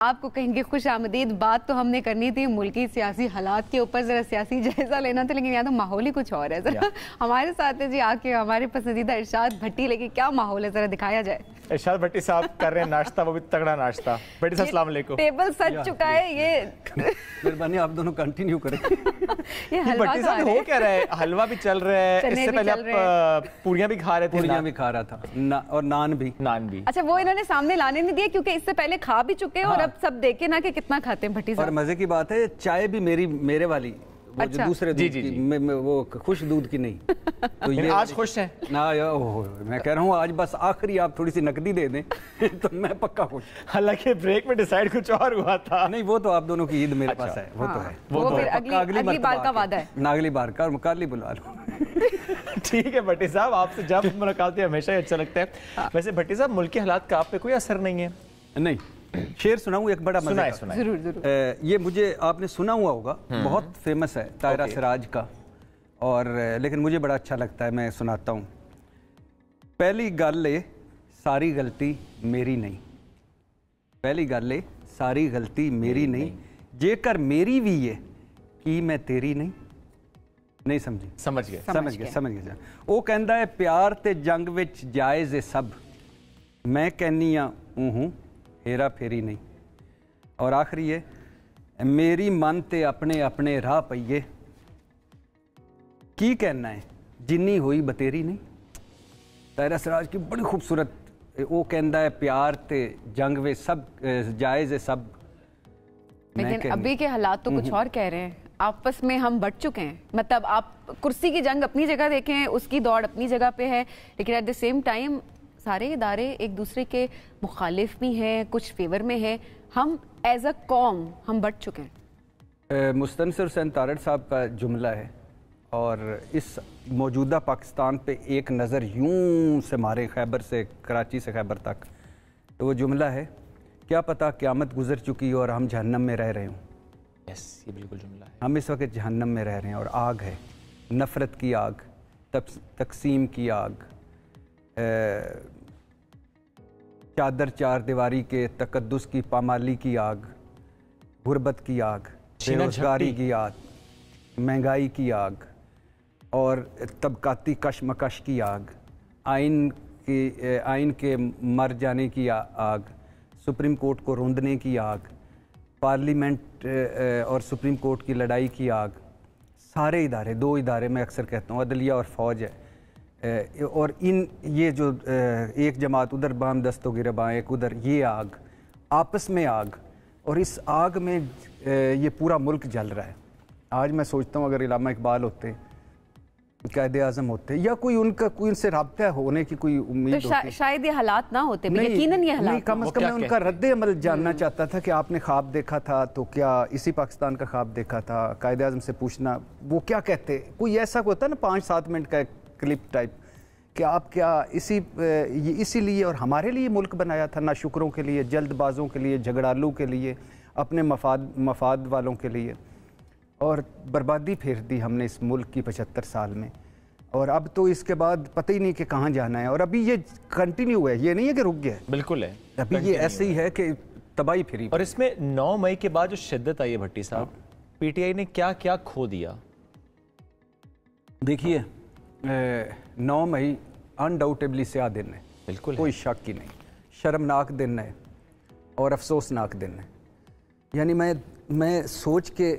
آپ کو کہیں گے خوش آمدید. بات تو ہم نے کرنی تھی ملکی سیاسی حالات کے اوپر, ذرا سیاسی جائزہ لینا تھا, لیکن یہاں تو ماحول ہی کچھ اور ہے. ذرا ہمارے ساتھ ہے جی آ کے ہمارے پسندیدہ ارشاد بھٹی, لیکن کیا ماحول ہے ذرا دکھایا جائے. ارشاد بھٹی صاحب کر رہے ہیں ناشتہ, وہ بھی تگڑا ناشتہ. بھٹی صاحب السلام علیکم. ٹیبل سج چکا ہے یہ. مہربانی آپ دونوں کنٹینیو کریں. یہ حلوہ بھٹی صاحب ہو کیا رہا ہے, حلوہ بھی چل رہا ہے, اس سے پہلے آپ پوریاں بھی کھا رہے تھے. پوریاں بھی کھا رہا تھا اور نان بھی. اچھا وہ انہوں نے سامنے لانے نہیں دیا کیونکہ اس سے پہلے کھا بھی چکے ہیں, اور اب سب دیکھیں نا کہ کتنا کھاتے ہیں بھٹی صاحب. اور مزے کی بات ہے چائے بھی میرے والی, وہ جو دوسرے دودھ کی, وہ خوش دودھ کی نہیں. تو یہ آج خوش ہیں؟ میں کہہ رہا ہوں آج بس آخری آپ تھوڑی سی نقدی دے دیں تو میں پکا خوش. حالانکہ بریک میں ڈیسائیڈ کچھ اور ہوا تھا. نہیں وہ تو آپ دونوں کی عید میرے پاس ہے, وہ تو ہے, وہ پھر اگلی بار کا وعدہ ہے. اگلی بار کا, اور مکالی بلا لو. ٹھیک ہے بھٹی صاحب, آپ سے جب ملاقات ہوتی ہے ہمیشہ ہی اچھا لگتا ہے. ویسے بھٹی صاحب ملکی حالات کا آپ پہ کوئی اثر نہیں ہے؟ نہیں. شعر سناؤں ایک بڑا مزہ کا. ضرور. یہ مجھے آپ نے سنا ہوا ہوگا, بہت فیمس ہے, طاہرہ سراج کا, اور لیکن مجھے بڑا اچھا لگتا ہے, میں سناتا ہوں. پہلی گل ہے ساری غلطی میری نہیں, پہلی گل ہے ساری غلطی میری نہیں, جے کر میری بھی ہے کی میں تیری نہیں سمجھی. سمجھ گئے. وہ کہندا ہے پیار تے جنگ وچ جائز ہے سب, میں کہنی ہوں ہیرا پھیری نہیں. اور آخری ہے میری من تے اپنے اپنے راہ پئیے, کی کہنا ہے جنی ہوئی بتیری نہیں. طاہرہ سراج کی بڑی خوبصورت, وہ کہندا ہے پیار تے جنگ وچ سب جائز ہے سب. لیکن ابھی کے حالات تو کچھ اور کہہ رہے ہیں, آپس میں ہم بٹ چکے ہیں. مطلب آپ کرسی کی جنگ اپنی جگہ دیکھیں, اس کی دوڑ اپنی جگہ پہ ہے, لیکن ایٹ دا سیم ٹائم سارے ادارے ایک دوسرے کے مخالف بھی ہیں, کچھ فیور میں ہیں. ہم ایز اے قوم ہم بٹ چکے ہیں. مستنصر حسین تارڑ صاحب کا جملہ ہے, اور اس موجودہ پاکستان پہ ایک نظر یوں سے مارے, خیبر سے کراچی سے خیبر تک, تو وہ جملہ ہے کیا پتہ قیامت گزر چکی اور ہم جہنم میں رہ رہے ہوں. یہ بالکل جملہ ہے. ہم اس وقت جہنم میں رہ رہے ہیں, اور آگ ہے, نفرت کی آگ, تقسیم کی آگ, چادر چار دیواری کے تقدس کی پامالی کی آگ, غربت کی آگ, بے روزگاری کی آگ, مہنگائی کی آگ, اور طبقاتی کشمکش کی آگ, آئین کے مر جانے کی آگ, سپریم کورٹ کو روندنے کی آگ, پارلیمنٹ اور سپریم کورٹ کی لڑائی کی آگ. سارے ادارے, دو ادارے میں اکثر کہتا ہوں, عدلیہ اور فوج ہے, اور یہ جو ایک جماعت ادھر بام دست و گرباں, ایک ادھر, یہ آگ, آپس میں آگ, اور اس آگ میں یہ پورا ملک جل رہا ہے. آج میں سوچتا ہوں اگر علامہ اقبال ہوتے, قائد اعظم ہوتے, یا کوئی ان سے رابطہ ہونے کی کوئی امید ہوتی, شاید یہ حالات نہ ہوتے. یقیناً یہ حالات, کم از کم میں ان کا رد عمل جاننا چاہتا تھا کہ آپ نے خواب دیکھا تھا تو کیا اسی پاکستان کا خواب دیکھا تھا. قائد اعظم سے پوچھنا وہ کیا کہتے, کوئی ایسا کوئی ہوتا ہے نا 5-7 منٹ کا کلپ ٹائپ, کہ آپ کیا اسی لیے اور ہمارے لیے ملک بنایا تھا, ناشکروں کے لیے, جلد بازوں کے لیے, جھگڑالو کے لیے, اپنے مفاد والوں کے لیے, اور بربادی پھیر دی ہم نے اس ملک کی 75 سال میں. اور اب تو اس کے بعد پتہ ہی نہیں کہ کہاں جانا ہے, اور ابھی یہ کنٹینیو ہے, یہ نہیں ہے کہ رک گیا ہے. بالکل ہے, ابھی یہ ایسے ہی ہے کہ تباہی پھری. اور اس میں 9 مئی کے بعد جو شدت آئی ہے بھٹی صاحب, پی ٹی آئی نے کیا کیا کھو دیا. دیکھیے 9 مئی انڈاؤٹیبلی سیاہ دن ہے, بالکل کوئی شک ہی نہیں, شرمناک دن ہے اور افسوسناک دن ہے. یعنی میں سوچ کے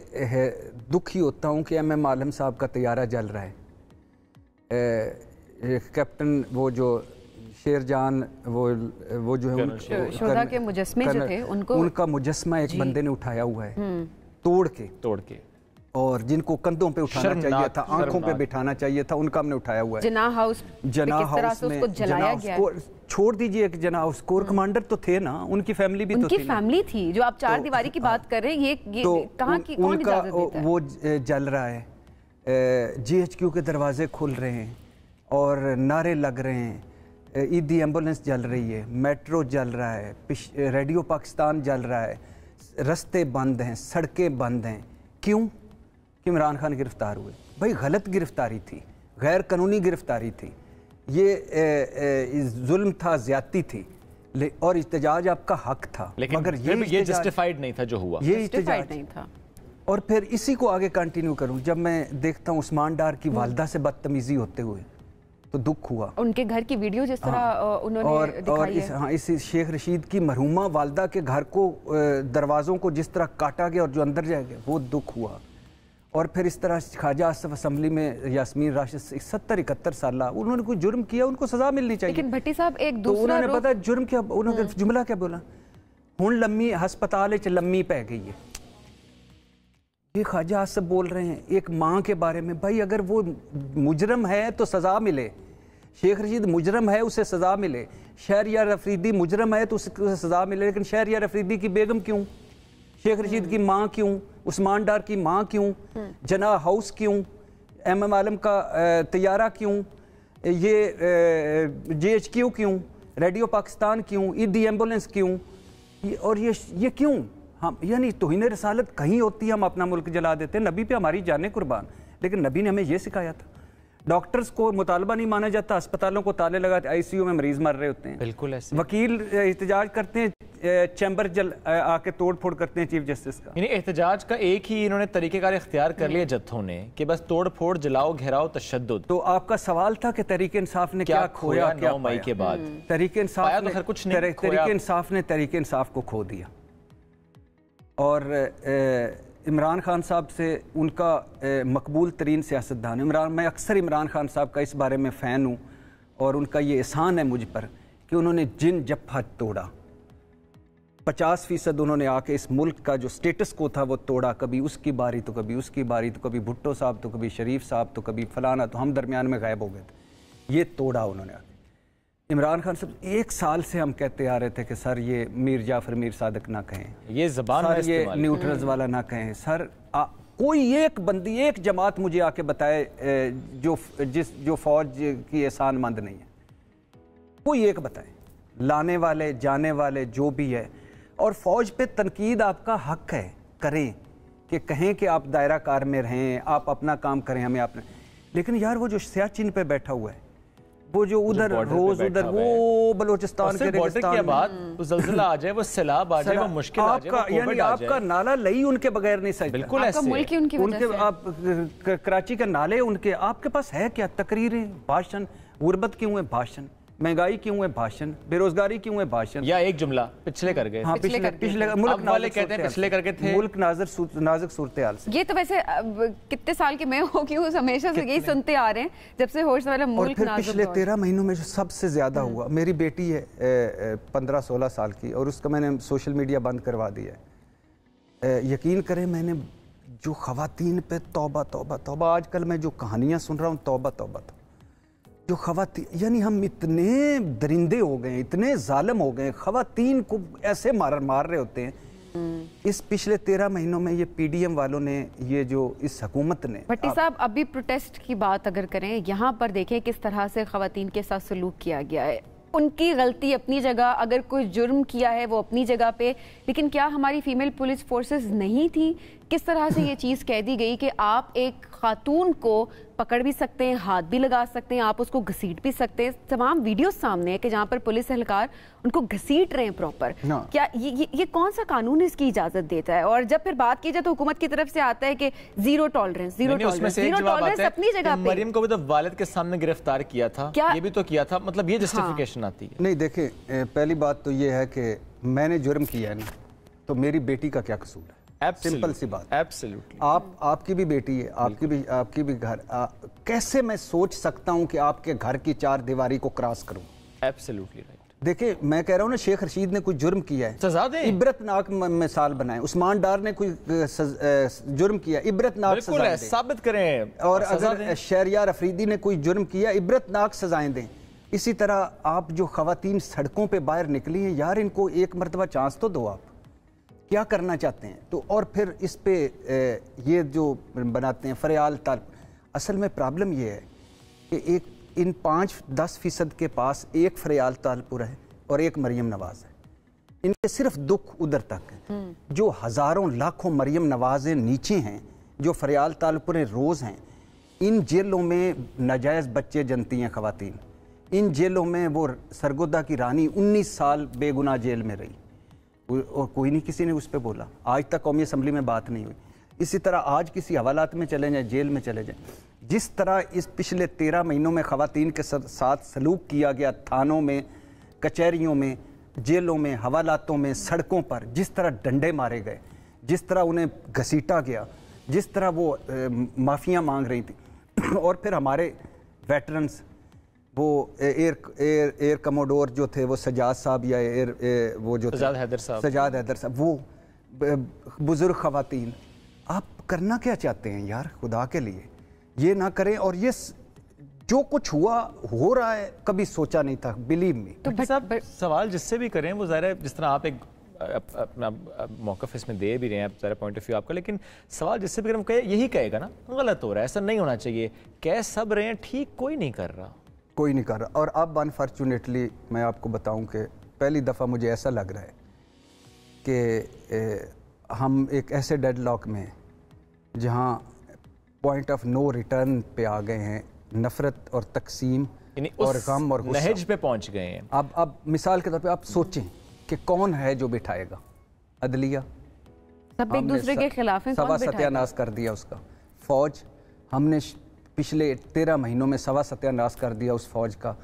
دکھی ہوتا ہوں کہ ایم ایم عالم صاحب کا طیارہ جل رہا ہے, کیپٹن وہ جو شیر جان, وہ جو ہے شہداء کے مجسمے جو تھے, ان کا مجسمہ ایک بندے نے اٹھایا ہوا ہے توڑ کے, اور جن کو کندھوں پہ اٹھانا چاہیے تھا, آنکھوں پہ بٹھانا چاہیے تھا, ان کا ہم نے اٹھایا ہوا ہے. جناح ہاؤس میں جلایا گیا. چھوڑ دیجئے ایک جناح ہاؤس, کور کمانڈر تو تھے نا, ان کی فیملی بھی تو تھی, ان کی فیملی تھی. جو آپ چار دیواری کی بات کر رہے ہیں, یہ کہاں کی کون اجازت دیتا ہے؟ وہ جل رہا ہے, جی ایچ کیو کے دروازے کھل رہے ہیں اور نعرے لگ رہے ہیں, عیدی ایمبولنس جل رہی ہے, میٹرو جل رہا ہے, ریڈیو پاکستان جل رہا ہے, رستے بند ہیں, سڑکیں بند ہیں. کیوں کہ عمران خان گرفتار ہوئے. بھائی غلط گرفتاری تھی, غیر قانونی گرفتاری تھی, یہ ظلم تھا, زیادتی تھی, और एहतजाज आपका हक था, लेकिन मगर ये जस्टिफाइड नहीं था जो हुआ, ये एहतजाज नहीं था। और फिर इसी को आगे कंटिन्यू करूं, जब मैं देखता हूं उस्मान डार की वालदा से बदतमीजी होते हुए तो दुख हुआ। उनके घर की वीडियो जिस तरह उन्होंने दिखाई है। इस शेख रशीद की मरहूमा वालदा के घर को दरवाज़ों को जिस तरह काटा गया और जो अंदर जाएगा वो दुख हुआ। और फिर इस तरह ख्वाजा आसिफ असम्बली में यास्मीन राशिद 70-71 साल उन्होंने कोई जुर्म किया, उनको सजा मिलनी चाहिए। लेकिन भट्टी साहब एक तो दूसरा उन्होंने पता जुर्म क्या, उन्होंने जुमला क्या बोला, हुण लम्मी हस्पताल च लम्मी पै गई है। ये ख्वाजा आसिफ बोल रहे हैं एक माँ के बारे में। भाई अगर वो मुजरम है तो सजा मिले, शेख रशीद मुजरम है उसे सजा मिले, शहरयार अफरीदी मुजरम है तो उसे सजा मिले, लेकिन शहरयार अफरीदी की बेगम क्यों, शेख रशीद की माँ क्यों, उस्मान डार की माँ क्यों, जना हाउस क्यों, एम आलम का तैयारा क्यों, ये JHQ क्यों, रेडियो पाकिस्तान क्यों, ईदी एम्बुलेंस क्यों, और ये क्यों? हम यानी तौहीन रसालत कहीं होती है हम अपना मुल्क जला देते हैं। नबी पे हमारी जानें कुर्बान, लेकिन नबी ने हमें ये सिखाया था। डॉक्टर्स को मुतालबा नहीं माना जाता, अस्पतालों को ताले लगाते, ICU में मरीज मर रहे होते हैं। बिल्कुल ऐसे वकील एहतजाज करते हैं, चैम्बर आके तोड़ फोड़ करते हैं चीफ जस्टिस का। यानी एहतजाज का एक ही इन्होंने तरीकेकार इख्तियार कर लिया जत्थों ने कि बस तोड़ फोड़, जलाओ, घेराव, तशद्दुद। तो आपका सवाल था कि तहरीक इंसाफ ने क्या खोया, क्या 9 मई के बाद तहरीक इंसाफ पाया तो खैर कुछ नहीं, तहरीक इंसाफ ने तहरीक इंसाफ को खो दिया। और इमरान खान साहब से उनका मकबूल तरीन सियासतदान मैं अक्सर इमरान खान साहब का इस बारे में फ़ैन हूँ, और उनका ये एहसान है मुझ पर कि उन्होंने जिन जफ्फा तोड़ा, 50% उन्होंने आके इस मुल्क का जो स्टेटस को था वो तोड़ा। कभी उसकी बारी तो कभी उसकी बारी, तो कभी भुट्टो साहब तो कभी शरीफ साहब तो कभी फलाना, तो हम दरमियान में गायब हो गए थे। ये तोड़ा उन्होंने आके। इमरान खान साहब 1 साल से हम कहते आ रहे थे कि सर ये मीर जाफर मीर सादक ना कहें, ये ज़बान सर ये न्यूट्रल्स वाला ना कहें, सर कोई एक बंदी, एक जमात मुझे आके बताए जो फौज की एहसानमंद नहीं है, कोई एक बताए, लाने वाले जाने वाले जो भी है। और फौज पे तनकीद आपका हक है, करें, कि कहें कि आप दायरा कार में रहें, आप अपना काम करें, हमें अपने। लेकिन यार वो जो सियाचिन पे बैठा हुआ है, वो जो उधर रोज उधर वो बलोचिस्तान के रेगिस्तान में बात, वो ज़लज़ला आ जाए, वो सैलाब आ जाए, वो मुश्किल आ जाए, वो यानी आपका नाला लई उनके बगैर नहीं सही। बिल्कुल ऐसे मुल्क की उनकी वजह से। आप कराची के नाले उनके, आपके पास है क्या? तकरीरें, भाषण, गुर्बत क्यों है भाषण, महंगाई क्यों है भाषण, बेरोजगारी क्यों है भाषण। या एक जुमला पिछले कर गए, हाँ पिछले मुल्क वाले कहते हैं पिछले करके थे, मुल्क नाजुक सूरत हाल से। ये तो वैसे कितने साल के मैं हो कि हमेशा से यही सुनते आ रहे हैं जब से होश वाला मुल्क नाजुक। पिछले 13 महीनों में जो सबसे ज्यादा हुआ, मेरी बेटी है 15-16 साल की, और उसका मैंने सोशल मीडिया बंद करवा दिया है। यकीन करें, मैंने जो खवातीन पे तौबा तौबा तौबा, आजकल मैं जो कहानियां सुन रहा हूँ, तौबा तौबा जो खवातीन, यानी हम इतने दरिंदे हो गए, इतने जालिम हो गए, खवातीन को ऐसे मार रहे होते हैं। इस पिछले 13 महीनों में ये PDM वालों ने, ये जो इस हुकूमत ने। भट्टी साहब, अभी प्रोटेस्ट की बात अगर करें, यहाँ पर देखें किस तरह से खवातीन के साथ सलूक किया गया है। उनकी गलती अपनी जगह, अगर कोई जुर्म किया है वो अपनी जगह पे, लेकिन क्या हमारी फीमेल पुलिस फोर्सेस नहीं थी? किस तरह से ये चीज़ कह दी गई कि आप एक खातून को पकड़ भी सकते हैं, हाथ भी लगा सकते हैं, आप उसको घसीट भी सकते हैं। तमाम वीडियो सामने है कि जहाँ पर पुलिस एहलकार उनको घसीट रहे हैं प्रॉपर। क्या ये कौन सा कानून इसकी इजाजत देता है? और जब फिर बात की जाए तो हुकूमत की तरफ से आता है कि जीरो टॉलरेंस अपनी जगह पे। मरियम को भी तो वालिद के सामने गिरफ्तार किया था, ये भी तो किया था, मतलब ये जस्टिफिकेशन आती है। नहीं देखें, पहली बात तो ये है कि मैंने जुर्म किया है ना, तो मेरी बेटी का क्या कसूर है? सिंपल सी बात। एब्सोल्युटली। आपकी भी बेटी है, आपकी भी घर, कैसे मैं सोच सकता हूं कि आपके घर की 4 दीवारी को क्रॉस करूं? Absolutely right. देखिए, मैं कह रहा हूं ना, शेख रशीद ने कोई जुर्म किया है, सजा दें, इबरतनाक मिसाल बनाए। उस्मान डार ने कोई जुर्म किया, इबरतनाक सजाएं दें, साबित करें। और अगर शहरयार अफरीदी ने कोई जुर्म किया, इबरतनाक सजाएं दें। इसी तरह आप जो खवातीन सड़कों पे बाहर निकली हैं, यार इनको एक मरतबा चांस तो दो, आप क्या करना चाहते हैं? तो और फिर इस पे ये जो बनाते हैं फरियाल ताल, असल में प्रॉब्लम ये है कि एक इन 5-10% के पास एक फरियाल तालपुर है और एक मरियम नवाज है। इनके सिर्फ दुख उधर तक है। जो हज़ारों लाखों मरियम नवाजें नीचे हैं, जो फरियाल तालपुरें रोज़ हैं, इन जेलों में नाजायज़ बच्चे जनती हैं खवातीन। इन जेलों में वो सरगोदा की रानी 19 साल बेगुनाह जेल में रही और कोई नहीं, किसी ने उस पर बोला। आज तक कौमी असम्बली में बात नहीं हुई। इसी तरह आज किसी हवालात में चले जाएं, जेल में चले जाएं, जिस तरह इस पिछले 13 महीनों में ख़वातीन के साथ सलूक किया गया, थानों में, कचहरियों में, जेलों में, हवालातों में, सड़कों पर जिस तरह डंडे मारे गए, जिस तरह उन्हें घसीटा गया, जिस तरह वो माफ़ियाँ मांग रही थी। और फिर हमारे वेटरन्स, वो एयर कमोडोर जो थे वो सजाद साहब या वो जो सजाद हैदर साहब, वो बुज़ुर्ग ख़वातीन, आप करना क्या चाहते हैं यार, खुदा के लिए ये ना करें। और ये जो कुछ हुआ हो रहा है, कभी सोचा नहीं था, बिलीव मी। तो साहब सवाल जिससे भी करें वो ज़ाहिर है, जिस तरह आप एक अपना मौक़िफ़ इसमें दे भी रहे हैं, ज़ाहिर पॉइंट ऑफ व्यू आपका, लेकिन सवाल जिससे भी करें वो यही कहेगा ना गलत हो रहा है, ऐसा नहीं होना चाहिए, कह सब रहे हैं, ठीक कोई नहीं कर रहा, कोई नहीं कर रहा। और अब अनफॉर्चुनेटली मैं आपको बताऊं कि पहली दफ़ा मुझे ऐसा लग रहा है कि हम एक ऐसे डेडलॉक में हैं जहां पॉइंट ऑफ नो रिटर्न पे आ गए हैं, नफ़रत और तकसीम और गम और गुस्सा नहज पे पहुंच गए हैं। अब मिसाल के तौर पे आप सोचें कि कौन है जो बिठाएगा, अदलिया सब एक दूसरे के खिलाफ हैं, सवा सत्यानाश कर दिया उसका, फौज हमने पिछले 13 महीनों में सवा सत्यानाश कर दिया उस फौज का,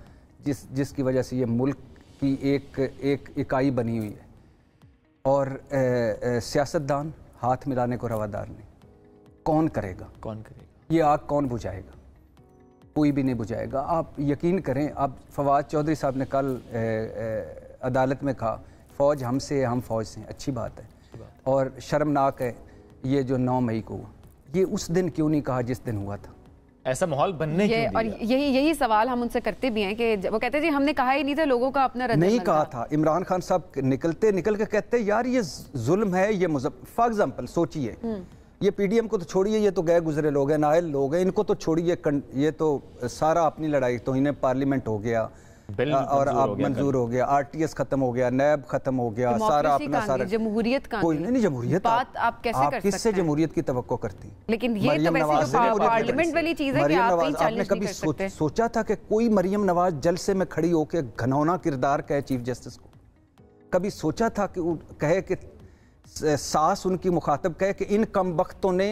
जिसकी वजह से ये मुल्क की एक इकाई बनी हुई है। और सियासतदान हाथ मिलाने को रवादार नहीं। कौन करेगा? ये आग कौन बुझाएगा? कोई भी नहीं बुझाएगा। आप यकीन करें, अब फवाद चौधरी साहब ने कल अदालत में कहा फ़ौज हमसे, हम फ़ौज से, अच्छी बात है। और शर्मनाक है ये जो 9 मई को हुआ, ये उस दिन क्यों नहीं कहा जिस दिन हुआ था? ऐसा माहौल बनने क्यों दिया? और यही सवाल हम उनसे करते भी हैं कि वो कहते हैं जी हमने कहा ही नहीं था, लोगों का अपना नहीं कहा था। इमरान खान साहब निकल के कहते यार ये जुल्म है, ये फॉर एग्जाम्पल सोचिए, ये पीडीएम को तो छोड़िए, ये तो गए गुजरे लोग हैं, नायल लोग हैं, इनको तो छोड़िए, ये तो सारा अपनी लड़ाई, तो इन्हें पार्लियामेंट हो गया और आप मंजूर हो गया, आरटीएस खत्म हो गया, नैब खत्म हो गया, सारा अपना सारा जमहूरियत का कोई नहीं। जमहूरियत बात आप कैसे कर सकते हैं? किससे जमहूरियत की तवक्को करती? लेकिन ये तो वैसे जो पार्लियामेंट वाली चीज है कि आप कहीं चैलेंज नहीं कर सकते। सोचा था कि कोई मरियम नवाज जलसे में खड़ी होकर घनौना किरदार कहे चीफ जस्टिस को? कभी सोचा था कि कहे कि सास उनकी मुखातब कहे कि इन कम वक्तों ने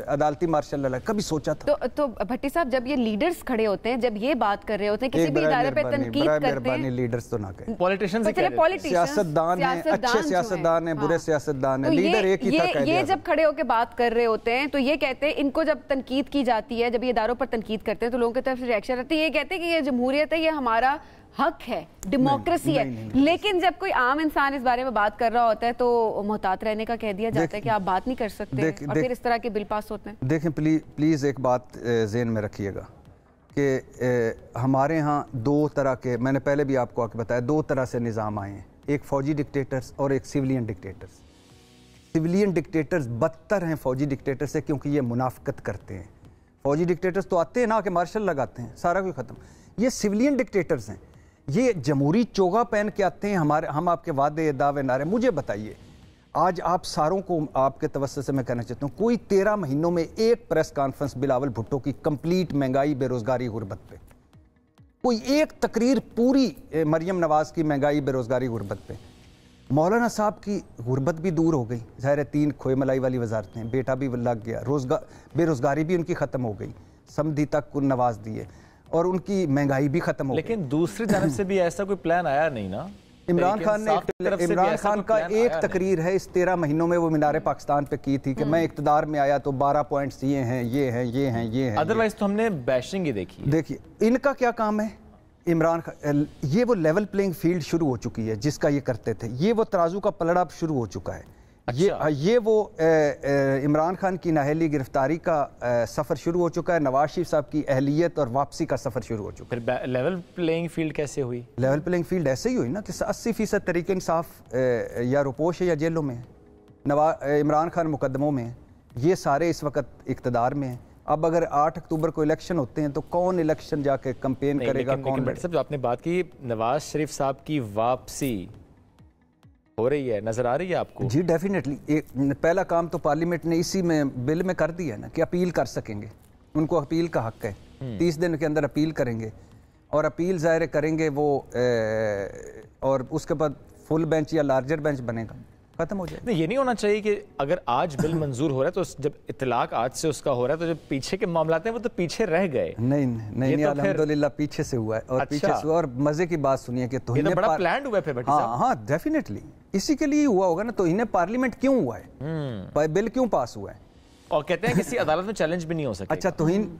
अदालती मार्शल लड़ा? कभी सोचा था? तो भट्टी साहब, जब ये लीडर्स खड़े होते हैं, जब ये बात कर रहे होते हैं, किसी भी इदारे पे तनकीद करते हैं, लीडर्स तो ना कहें, पॉलिटिशियंस सियासतदान हैं, अच्छे सियासतदान हैं, बुरे सियासतदान हैं, लीडर एक ही था। ये जब खड़े होकर बात कर रहे होते हैं तो ये कहते हैं, इनको जब तनकीद की जाती है, जब ये इदारों पर तनकीद करते हैं तो लोगों की तरफ से रिएक्शन आती है, ये कहते हैं कि ये जमहूरियत है, ये हमारा हक है, डेमोक्रेसी है। लेकिन जब कोई आम इंसान इस बारे में बात कर रहा होता है तो मुहतात रहने का कह दिया जाता है कि आप बात नहीं कर सकते, और फिर इस तरह के बिल पास होते हैं। देखें प्लीज़ एक बात ज़हन में रखिएगा कि हमारे यहाँ 2 तरह के, मैंने पहले भी आपको आके बताया, 2 तरह से निज़ाम आए हैं, एक फ़ौजी डिक्टेटर्स और एक सिविलियन डिक्टेटर्स। सिविलियन डिक्टेटर्स बदतर हैं फ़ौजी डिक्टेटर से, क्योंकि ये मुनाफिकत करते हैं। फ़ौजी डिक्टेटर्स तो आते हैं ना कि मार्शल लगाते हैं, सारा कुछ ख़त्म। ये सिविलियन डिक्टेटर्स हैं, ये जमहूरी चोगा पहन के आते हैं, हम आपके वादे दावे नारे। मुझे बताइए, आज आप सारों को आपके तवज्जो से मैं कहना चाहता हूँ, कोई 13 महीनों में एक प्रेस कॉन्फ्रेंस बिलावल भुट्टो की कंप्लीट महंगाई, बेरोजगारी, गुर्बत पे, कोई एक तकरीर पूरी मरियम नवाज की महंगाई, बेरोजगारी, गुर्बत पे। मौलाना साहब की गुर्बत भी दूर हो गई, ज़ाहिर है 3 खोए मलाई वाली वजारतें, बेटा भी लग गया, बेरोजगारी भी उनकी ख़त्म हो गई, समधी तक को नवाज दिए, और उनकी महंगाई भी खत्म हो गई। लेकिन दूसरी जानब से भी ऐसा कोई प्लान आया नहीं ना। इमरान खान का एक तकरीर है इस 13 महीनों में, वो मीनार पाकिस्तान पे की थी कि मैं इक़्तिदार में आया तो 12 पॉइंट्स ये हैं, ये हैं, ये हैं, ये हैं। अदरवाइज तो हमने बैशिंग ही देखी। देखिए इनका क्या काम है, इमरान खान, ये वो लेवल प्लेइंग फील्ड शुरू हो चुकी है जिसका ये करते थे, ये वो तराजू का पलड़ा शुरू हो चुका है। अच्छा। ये वो इमरान खान की नाअहली गिरफ्तारी का सफ़र शुरू हो चुका है, नवाज शरीफ साहब की अहलियत और वापसी का सफ़र शुरू हो चुका है। फिर लेवल प्लेइंग फील्ड कैसे हुई? लेवल प्लेइंग फील्ड ऐसे ही हुई ना कि 80% तरीके इंसाफ या रुपोश है या जेलों में है, इमरान खान मुकदमों में है, ये सारे इस वक्त इक़्तिदार में हैं। अब अगर 8 अक्टूबर को इलेक्शन होते हैं तो कौन इलेक्शन जाके कैंपेन करेगा? कौन? जो आपने बात की नवाज शरीफ साहब की वापसी हो रही है, नजर आ रही है आपको? जी डेफिनेटली। पहला काम तो पार्लियामेंट ने इसी में बिल में कर दिया है ना कि अपील कर सकेंगे, उनको अपील का हक है, 30 दिन के अंदर अपील करेंगे اور اپیل ظاہر کریں گے وہ اور اس کے بعد فل بینچ یا لارجر بینچ بنے گا, ختم ہو جائے. نہیں, یہ نہیں ہونا چاہیے کہ اگر آج بل منظور ہو رہا ہے تو جب اطلاق آج سے اس کا ہو رہا ہے تو جب پیچھے کے معاملات ہیں وہ تو پیچھے رہ گئے. نہیں الحمدللہ پیچھے سے ہوا ہے, اور پیچھے سے. اور مزے کی بات سنیے کہ توہین بڑا پلانڈ ہوا ہے. ہاں ڈیفینیٹلی اسی کے لیے ہوا ہوگا نا. توہین پارلیمنٹ کیوں ہوا ہے, بل کیوں پاس ہوا ہے, اور کہتے ہیں کسی عدالت میں چیلنج بھی نہیں ہو سکتا. اچھا توہین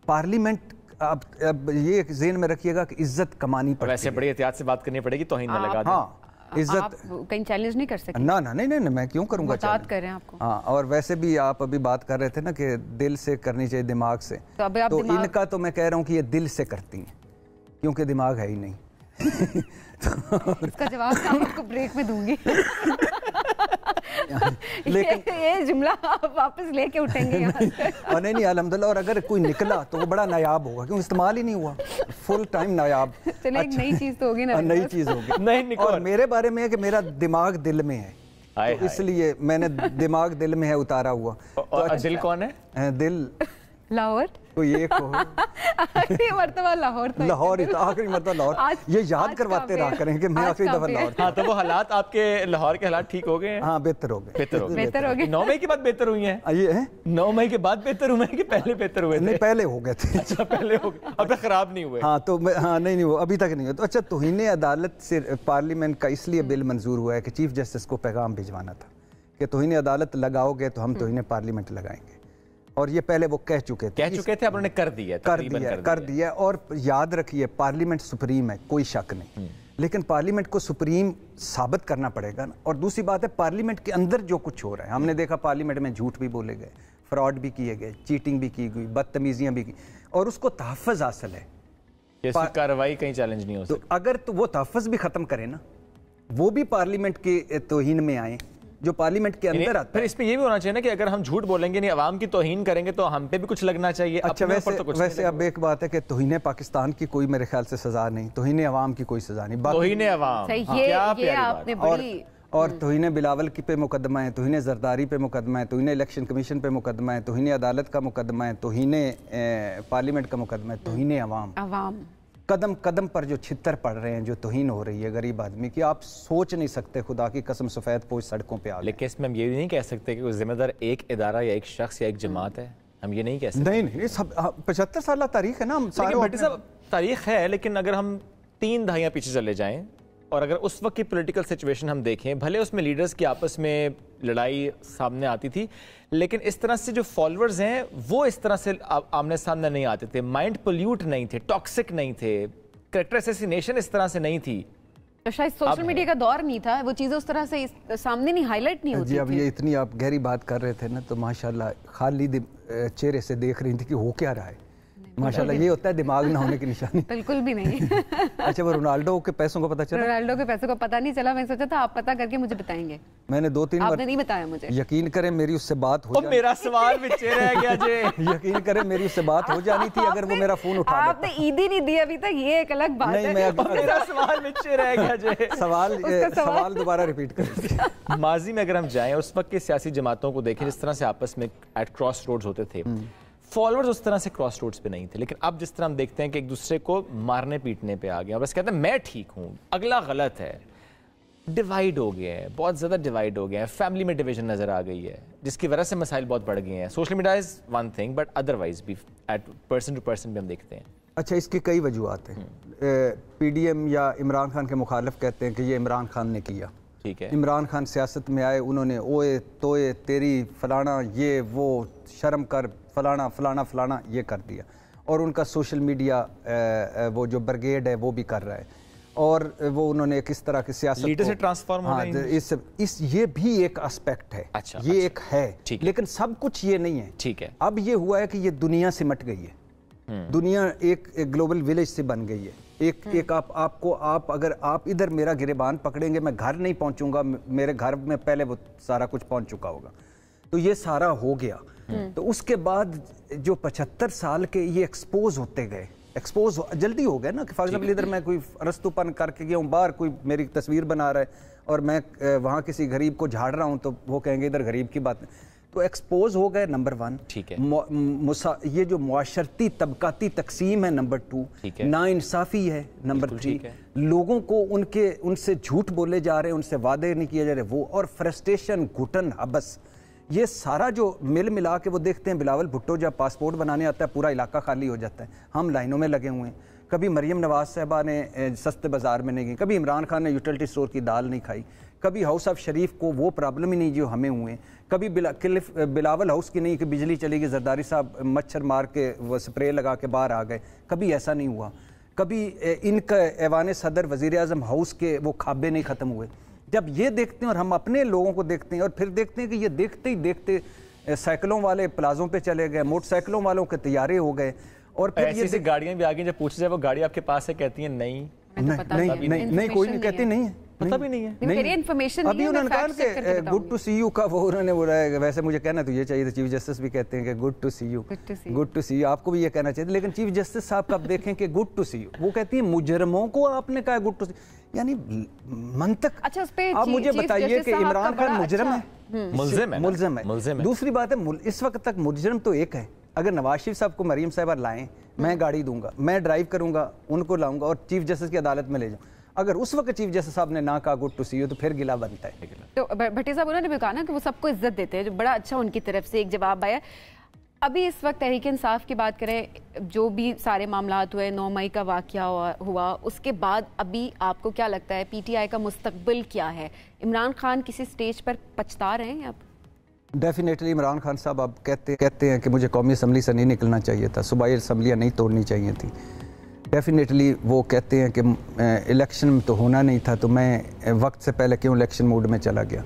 پارلیمنٹ, اب یہ ذہن میں رکھیے گا کہ عزت کمانی پڑتی ہے. ویسے بڑی احتیاط سے بات کرنی پڑے گی, توہین نہ لگا دیں. ہاں عزت آپ کہیں چیلنج نہیں کر سکتے. نہیں میں کیوں کروں گا چیلنج کر رہے ہیں آپ کو. ہاں, اور ویسے بھی آپ ابھی بات کر رہے تھے نا کہ دل سے کرنی چاہیے دماغ سے, تو ان کا تو میں کہہ رہا ہوں کہ یہ دل سے کرتی ہیں کیونکہ دماغ ہے ہی نہیں. اس کا جواب میں آپ کو بریک میں دوں گی. یہ جملہ آپ واپس لے کے اٹھیں گے یہاں سے. اور نہیں الحمدللہ, اور اگر کوئی نکلا تو وہ بڑا نایاب ہوگا کیوں استعمال ہی نہیں ہوا, فل ٹائم نایاب. چلے ایک نئی چیز تو ہوگی نا, نئی چیز ہوگی. اور میرے بارے میں ہے کہ میرا دماغ دل میں ہے, تو اس لیے میں نے دماغ دل میں ہے اتارا ہوا. اور دل کون ہے؟ دل لاہور, کوئی ایک ہو. آخری مرتبہ لاہور تھا. لاہور, آخری مرتبہ لاہور. یہ یاد کرواتے رہا کریں کہ میں آخری دفعہ لاہور تھا. ہاں, تو وہ حالات آپ کے لاہور کے حالات ٹھیک ہو گئے ہیں؟ ہاں بہتر ہو گئے. 9 مئی کے بعد بہتر ہوئی ہیں. یہ ہے 9 مئی کے بعد بہتر ہوئے ہیں کہ پہلے بہتر ہوئے تھے؟ نہیں پہلے ہو گئے تھے. اچھا پہلے ہو گئے, اب تک خراب نہیں ہوئے. ہاں تو ہاں نہیں ہوا, ابھی تک نہیں ہوا. تو اچھا توہین عدالت سے پارلیمنٹ کا اس لیے بل منظور ہوا ہے کہ چیف جسٹس کو پیغام بھجوانا تھا کہ توہین عدالت لگاؤ گے تو ہم توہین پارلیمنٹ لگائیں گے. اور یہ پہلے وہ کہہ چکے تھے, اب انہوں نے کر دیا. اور یاد رکھیے پارلیمنٹ سپریم ہے, کوئی شک نہیں, لیکن پارلیمنٹ کو سپریم ثابت کرنا پڑے گا نا. اور دوسری بات ہے پارلیمنٹ کے اندر جو کچھ ہو رہا ہے, ہم نے دیکھا پارلیمنٹ میں جھوٹ بھی بولے گئے, فراڈ بھی کیے گئے, چیٹنگ بھی کی گئی, بدتمیزیاں بھی کی, اور اس کو تحفظ حاصل ہے. اس کی کارروائی کہیں چیلنج نہیں ہو سکتی. اگر تو وہ تحفظ بھی ختم کرے نا, وہ بھی پارلیمنٹ کے توہین میں آئیں جو پارلیمنٹ کے اندر آتا ہے. پھر اس پہ یہ بھی ہونا چاہیے نا کہ اگر ہم جھوٹ بولیں گے, نہیں عوام کی توہین کریں گے, تو ہم پہ بھی کچھ لگنا چاہیے. اچھا ویسے اب ایک بات ہے کہ توہین پاکستان کی کوئی میرے خیال سے سزا نہیں, توہین عوام کی کوئی سزا نہیں. توہین عوام, اور توہین بلاول کی پہ مقدمہ ہے, توہین زرداری پہ مقدمہ ہے, توہین الیکشن کمیشن پہ مقدمہ ہے, توہین عدالت کا مقدمہ ہے, توہین پارلیمنٹ کا مقدمہ ہے, توہین عوام. قدم قدم پر جو چھتر پڑ رہے ہیں, جو توہین ہو رہی ہے غریب آدمی کی, آپ سوچ نہیں سکتے. خدا کی قسم سفید پوش سڑکوں پہ آ گئے. لیکن اس میں ہم یہ نہیں کہہ سکتے کہ ذمہ دار ایک ادارہ یا ایک شخص یا ایک جماعت ہے, ہم یہ نہیں کہہ سکتے. نہیں 75 سالہ تاریخ ہے نا بھٹی صاحب, تاریخ ہے, لیکن اگر ہم 3 دہائیاں پیچھے چلے جائیں اور اگر اس وقت کی پولیٹیکل سچویشن ہم دیکھیں, بھلے اس میں لیڈرز کی آپس میں لڑائی سامنے آتی تھی, لیکن اس طرح سے جو فالوورز ہیں وہ اس طرح سے آمنے سامنے نہیں آتے تھے, مائنڈ پولیوٹ نہیں تھے, ٹاکسک نہیں تھے, کریکٹر اسیسینیشن اس طرح سے نہیں تھی. تو شاید سوشل میڈیا کا دور نہیں تھا, وہ چیزیں اس طرح سے سامنے نہیں ہائی لائٹ نہیں ہوتی. جی اب یہ اتنی آپ گہری بات کر رہے تھے نا, تو ماشاءاللہ خالی چہرے سے دیکھ رہی تھی کہ ہو کیا رہا ہے. ماشاءاللہ یہ ہوتا ہے دماغ نہ ہونے کی نشانی. بالکل بھی نہیں. اچھا وہ رونالڈو کے پیسوں کا پتہ چلا؟ رونالڈو کے پیسوں کا پتہ نہیں چلا, میں سوچا تھا آپ پتہ کر کے مجھے بتائیں گے. میں نے 2-3 آپ نے نہیں بتایا مجھے. یقین کریں میری اس سے بات ہو جانی. میرا سوال بچے رہ گیا جی. یقین کریں میری اس سے بات ہو جانی تھی اگر وہ میرا فون اٹھا لیتا. آپ نے عید ہی نہیں دی ابھی تک, یہ ایک الگ بات ہے. میرا سوال بچے رہ گیا جی. سوال دوبارہ ریپیٹ کریں. ماضی میں اگر ہم جائیں اس وقت کے سیاسی جماعتوں کو دیکھیں, جس طرح سے آپس میں ایٹ کراس روڈز ہوتے تھے, فالوورز اس طرح سے کراس روڈز پہ نہیں تھے. لیکن اب جس طرح ہم دیکھتے ہیں کہ ایک دوسرے کو مارنے پیٹنے پہ آ گیا, اور بس کہتے ہیں میں ٹھیک ہوں, اگلا غلط ہے. ڈیوائیڈ ہو گیا ہے, بہت زیادہ ڈیوائیڈ ہو گیا ہے, فیملی میں ڈویژن نظر آ گئی ہے, جس کی وجہ سے مسائل بہت بڑھ گئے ہیں. Social media is one thing, but otherwise بھی ایٹ پرسن ٹو پرسن بھی ہم دیکھتے ہیں. اچھا اس کی کئی وجوہات ہیں. پی ڈی ایم یا عمران خان کے مخالف کہتے ہیں کہ یہ عمران خان نے کیا. ٹھیک ہے, عمران خان سیاست میں آئے, انہوں نے اوئے توئے تیری فلانا یہ وہ شرم کر فلانا فلانا فلانا یہ کر دیا, اور ان کا سوشل میڈیا وہ جو برگیڈ ہے وہ بھی کر رہا ہے, اور وہ انہوں نے کس طرح کی سیاست لیڈر سے ٹرانسفارم ہو گئی. اس یہ بھی ایک اسپیکٹ ہے, یہ ایک ہے, لیکن سب کچھ یہ نہیں ہے. ٹھیک ہے, اب یہ ہوا ہے کہ یہ دنیا سے مٹ گئی ہے, دنیا ایک گلوبل ولیج سے بن گئی ہے. ایک آپ کو اگر آپ ادھر میرا گریبان پکڑیں گے, میں گھر نہیں پہنچوں گا, میرے گھر میں پہلے وہ سارا کچھ پہنچ چکا ہوگا. تو یہ سارا ہو گیا. تو اس کے بعد جو 75 سال کے یہ ایکسپوز ہوتے گئے, جلدی ہو گئے نا, کہ فار ایگزامپل ادھر میں کوئی رستو پن کر کے گیا ہوں, باہر کوئی میری تصویر بنا رہا ہے اور میں وہاں کسی غریب کو جھاڑ رہا ہوں, تو وہ کہیں گے ادھر غریب کی بات. तो एक्सपोज हो गए, नंबर 1। ठीक है। ये जो मुआशरती तबकाती तकसीम है, नंबर 2। नाइंसाफ़ी है, नंबर 3। लोगों को उनसे झूठ बोले जा रहे हैं, उनसे वादे नहीं किए जा रहे, वो, और फ्रस्ट्रेशन, घुटन, हबस, ये सारा जो मिल मिला के वो देखते हैं। बिलावल भुट्टो जब पासपोर्ट बनाने आता है पूरा इलाका खाली हो जाता है, हम लाइनों में लगे हुए हैं। कभी मरियम नवाज साहबा ने सस्ते बाज़ार में नहीं गई, कभी इमरान खान ने यूटिलिटी स्टोर की दाल नहीं खाई, कभी हाउस ऑफ शरीफ को वो प्रॉब्लम ही नहीं जो हमें हुए, कभी बिलावल हाउस की नहीं कि बिजली चली गई, जरदारी साहब मच्छर मार के वो स्प्रे लगा के बाहर आ गए, कभी ऐसा नहीं हुआ। कभी इनका ऐवान सदर वज़ीर आज़म हाउस के वो खाबे नहीं ख़त्म हुए। जब ये देखते हैं और हम अपने लोगों को देखते हैं और फिर देखते हैं कि ये देखते ही देखते साइकिलों वाले प्लाजों पे चले गए, मोटरसाइकिलों वालों के तैयारे हो गए, और फिर ऐसी गाड़ियां भी आगे जब पूछे जाए वो गाड़ी आपके पास है, कहती है नहीं नहीं कोई नहीं कहती, नहीं है, पता भी नहीं है, मेरी इन्फॉर्मेशन नहीं है। अभी उन्होंने कहा कि गुड टू सी यू का वो उन्होंने बोला है, वैसे मुझे कहना तो ये चाहिए था, चीफ जस्टिस भी कहते हैं कि good to see you, good to see you, आपको भी ये कहना चाहिए, लेकिन चीफ जस्टिस साहब का आप देखें कि गुड टू सी यू, वो कहती है मुजरमों को आपने कहा गुड टू सी, यानी मंतक। अच्छा, उस पे आप मुझे बताइए कि इमरान खान मुजरम है, मुलज़म है। दूसरी बात है, इस वक्त तक मुजरम तो एक है। अगर नवाज शरीफ साहब को मरीम साहिबा लाएं, मैं गाड़ी दूंगा, मैं ड्राइव करूंगा, उनको लाऊंगा और चीफ जस्टिस की अदालत में ले जाऊं। अगर उस वक्त चीफ जस्टिस साहब ने ना कहा गुड टू सी यू, तो फिर गिला बनता है। तो भट्टी साहब उन्होंने भी कहा ना कि वो सबको इज्जत देते हैं, जो बड़ा अच्छा उनकी तरफ से एक जवाब आया। अभी इस वक्त तहरीक इंसाफ की बात करें, जो भी सारे मामलात हुए, 9 मई का वाक़या हुआ, उसके बाद अभी आपको क्या लगता है पीटीआई का मुस्तकबिल क्या है? इमरान खान किसी स्टेज पर पछता रहे हैं अब? डेफिनेटली इमरान खान साहब अब कहते हैं कि मुझे कौमी असम्बली से नहीं निकलना चाहिए था, सूबाई असम्बलियाँ नहीं तोड़नी चाहिए थी। डेफिनेटली वो कहते हैं कि इलेक्शन तो होना नहीं था, तो मैं वक्त से पहले क्यों इलेक्शन मोड में चला गया।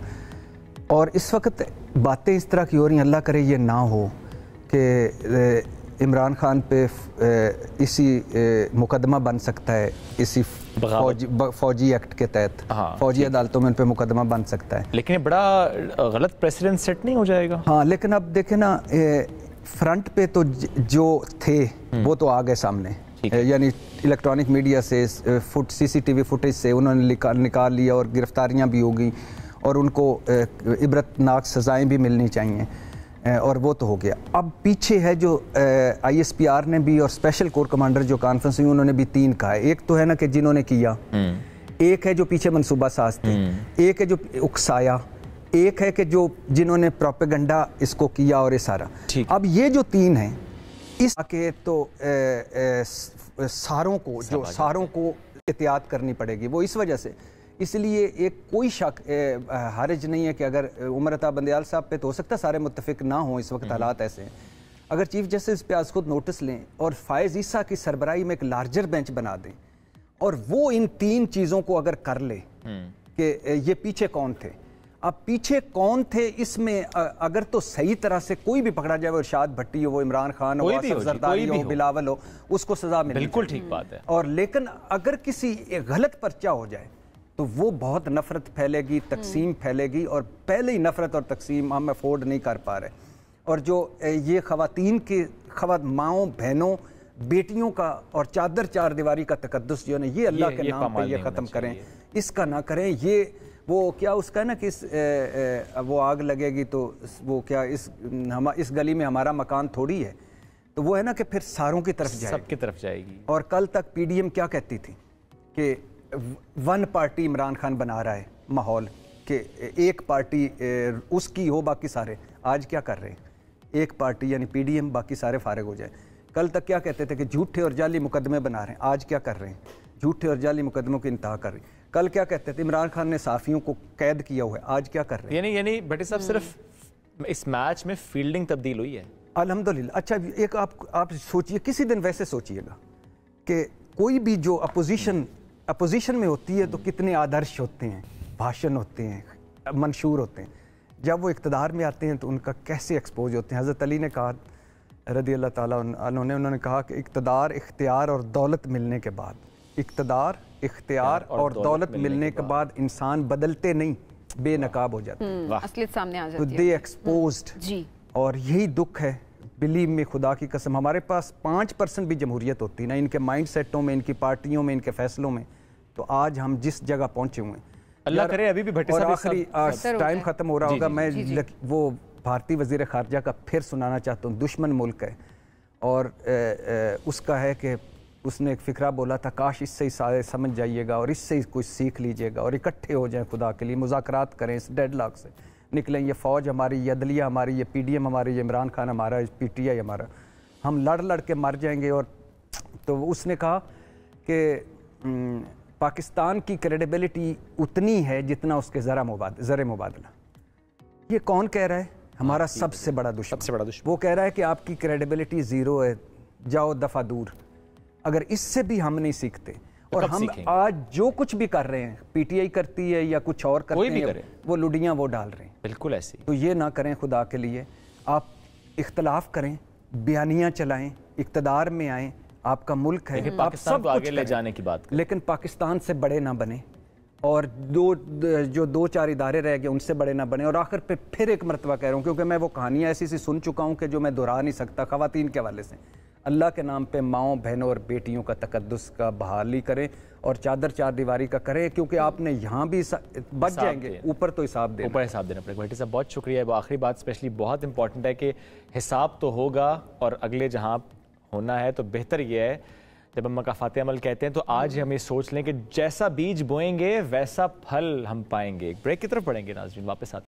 और इस वक्त बातें इस तरह की हो रही हैं, अल्लाह करे ये ना हो कि इमरान खान पे इसी मुकदमा बन सकता है, इसी फौजी एक्ट के तहत, फौजी अदालतों में उन पे मुकदमा बन सकता है। लेकिन ये बड़ा गलत प्रेसिडेंट सेट नहीं हो जाएगा? हाँ, लेकिन अब देखें ना, फ्रंट पे तो जो थे वो तो आ गए सामने, यानी इलेक्ट्रॉनिक मीडिया से, सीसीटीवी फुटेज से उन्होंने निकाल लिया और गिरफ्तारियां भी हो गई और उनको इबरतनाक सज़ाएं भी मिलनी चाहिए, और वो तो हो गया। अब पीछे है जो ISPR ने भी और स्पेशल कोर कमांडर जो कॉन्फ्रेंस हुई उन्होंने भी 3 कहा है। एक तो है ना कि जिन्होंने किया, एक है जो पीछे मनसूबा साज थे, एक है जो उकसाया, एक है कि जो जिन्होंने प्रोपेगेंडा इसको किया, और ये सारा। अब ये जो 3 हैं, इस के तो सारों को एहतियात करनी पड़ेगी। वो इस वजह से, इसलिए एक कोई शक हर्ज नहीं है कि अगर उमर अता बंदयाल साहब पे तो हो सकता है सारे मुत्तफिक ना हो, इस वक्त हालात ऐसे हैं। अगर चीफ जस्टिस पे आज खुद नोटिस लें और फायज़ ईसा की सरबराही में एक लार्जर बेंच बना दें, और वो इन 3 चीज़ों को अगर कर ले कि ये पीछे कौन थे, अब पीछे कौन थे इसमें अगर तो सही तरह से कोई भी पकड़ा जाए, वो इरशाद भट्टी हो, वो इमरान खान हो, आसिफ जरदारी हो, बिलावल हो, उसको सजा मिले, बिल्कुल ठीक बात है। और लेकिन अगर किसी गलत पर्चा हो जाए तो वो बहुत नफरत फैलेगी, तकसीम फैलेगी, और पहले ही नफरत और तकसीम हम अफोर्ड नहीं कर पा रहे। और जो ये ख़वातीन के माँओं, बहनों, बेटियों का और चादर चार दीवारी का तकद्दुस जो है, ये अल्लाह के नाम पे ये ख़त्म करें, इसका ना करें। ये वो क्या उसका है ना कि वो आग लगेगी तो वो क्या इस गली में हमारा मकान थोड़ी है, तो वो है ना कि फिर सारों की तरफ जाएगी, सबकी तरफ जाएगी। और कल तक PDM क्या कहती थी कि 1 पार्टी इमरान खान बना रहा है माहौल, कि एक पार्टी उसकी हो बाकी सारे। आज क्या कर रहे हैं? एक पार्टी यानी PDM, बाकी सारे फारिग हो जाए। कल तक क्या कहते थे कि झूठे और जाली मुकदमे बना रहे हैं, आज क्या कर रहे हैं? झूठे और जाली मुकदमों की इंतहा कर रहे हैं। कल क्या कहते थे इमरान खान ने साफियों को कैद किया हुआ है, आज क्या कर रहे हैं? यानी भट्टी साहब सिर्फ इस मैच में फील्डिंग तब्दील हुई है, अल्हम्दुलिल्लाह। अच्छा, एक आप सोचिए, किसी दिन वैसे सोचिएगा कि कोई भी जो अपोजिशन में होती है तो कितने आदर्श होते हैं, भाषण होते हैं, मंशूर होते हैं। जब वो इक़्तिदार में आते हैं तो उनका कैसे एक्सपोज होते हैं। हज़रत अली ने कहा रज़ी अल्लाह ताला अन्हु ने, उन्होंने कहा कि इक़्तिदार, इख्तियार और दौलत मिलने के बाद, इक़्तिदार, इख्तियार और दौलत मिलने के बाद इंसान बदलते नहीं, बेनकाब हो जाते हैं, असलियत सामने आ जाती है, दे एक्सपोज्ड जी। और यही दुख है, बिलीव में, खुदा की कसम, हमारे पास 5% भी जमहूरियत होती ना इनके माइंड सेटों में, इनकी पार्टियों में, इनके फैसलों में, तो आज हम जिस जगह पहुंचे हुए हैं। अल्लाह करे अभी भी भट्टी साहब, आखिरी टाइम खत्म हो रहा होगा, मैं वो भारतीय वज़ीर ख़ारजा का फिर सुनाना चाहता हूँ, दुश्मन मुल्क है और उसका है कि उसने एक फ़िक्रा बोला था, काश इससे ही सारे समझ जाइएगा और इससे ही कुछ सीख लीजिएगा और इकट्ठे हो जाएं खुदा के लिए, मुज़ाकरात करें, इस डेडलॉक से निकलें। ये फ़ौज हमारी, ये अदलिया हमारी, ये PDM हमारी, ये इमरान खान हमारा, ये PTI हमारा, हम लड़ लड़ के मर जाएंगे। और तो उसने कहा कि पाकिस्तान की क्रेडिबिलिटी उतनी है जितना उसके ज़र मुबादला। ये कौन कह रहा है? हमारा सबसे बड़ा दुश्मन। वो कह रहा है कि आपकी क्रेडिबिलिटी ज़ीरो है, जाओ दफ़ा दूर। अगर इससे भी हम नहीं सीखते और हम आज जो कुछ भी कर रहे हैं, PTI करती है या कुछ और करते हैं, वो लुडियाँ वो डाल रहे हैं, बिल्कुल ऐसी। तो ये ना करें खुदा के लिए। आप इख्तलाफ करें, बयानियाँ चलाएं, इक़्तिदार में आएँ, आपका मुल्क है, आप सब आगे ले जाने की बात करें, लेकिन पाकिस्तान से बड़े ना बने और जो दो चार इदारे रह गए उनसे बड़े ना बने। और आखिर पे फिर एक मरतबा कह रहा हूँ, क्योंकि मैं वो कहानियाँ ऐसी सी सुन चुका हूँ कि जो मैं दोहरा नहीं सकता। ख़वातीन के हवाले से अल्लाह के नाम पे माओं बहनों और बेटियों का तकद्दुस का बहाली करें और चादर चार दीवारी का करें, क्योंकि आपने यहाँ भी बच जाएंगे, ऊपर तो हिसाब देना पड़ेगा। भट्टी साहब बहुत शुक्रिया। वो आखिरी बात स्पेशली बहुत इंपॉर्टेंट है कि हिसाब तो होगा और अगले जहाँ होना है, तो बेहतर ये है जब हम मकाफ़ात अमल कहते हैं तो आज हम ये सोच लें कि जैसा बीज बोएंगे वैसा फल हम पाएंगे। एक ब्रेक की तरफ पढ़ेंगे नाज़रीन, वापस आते हैं।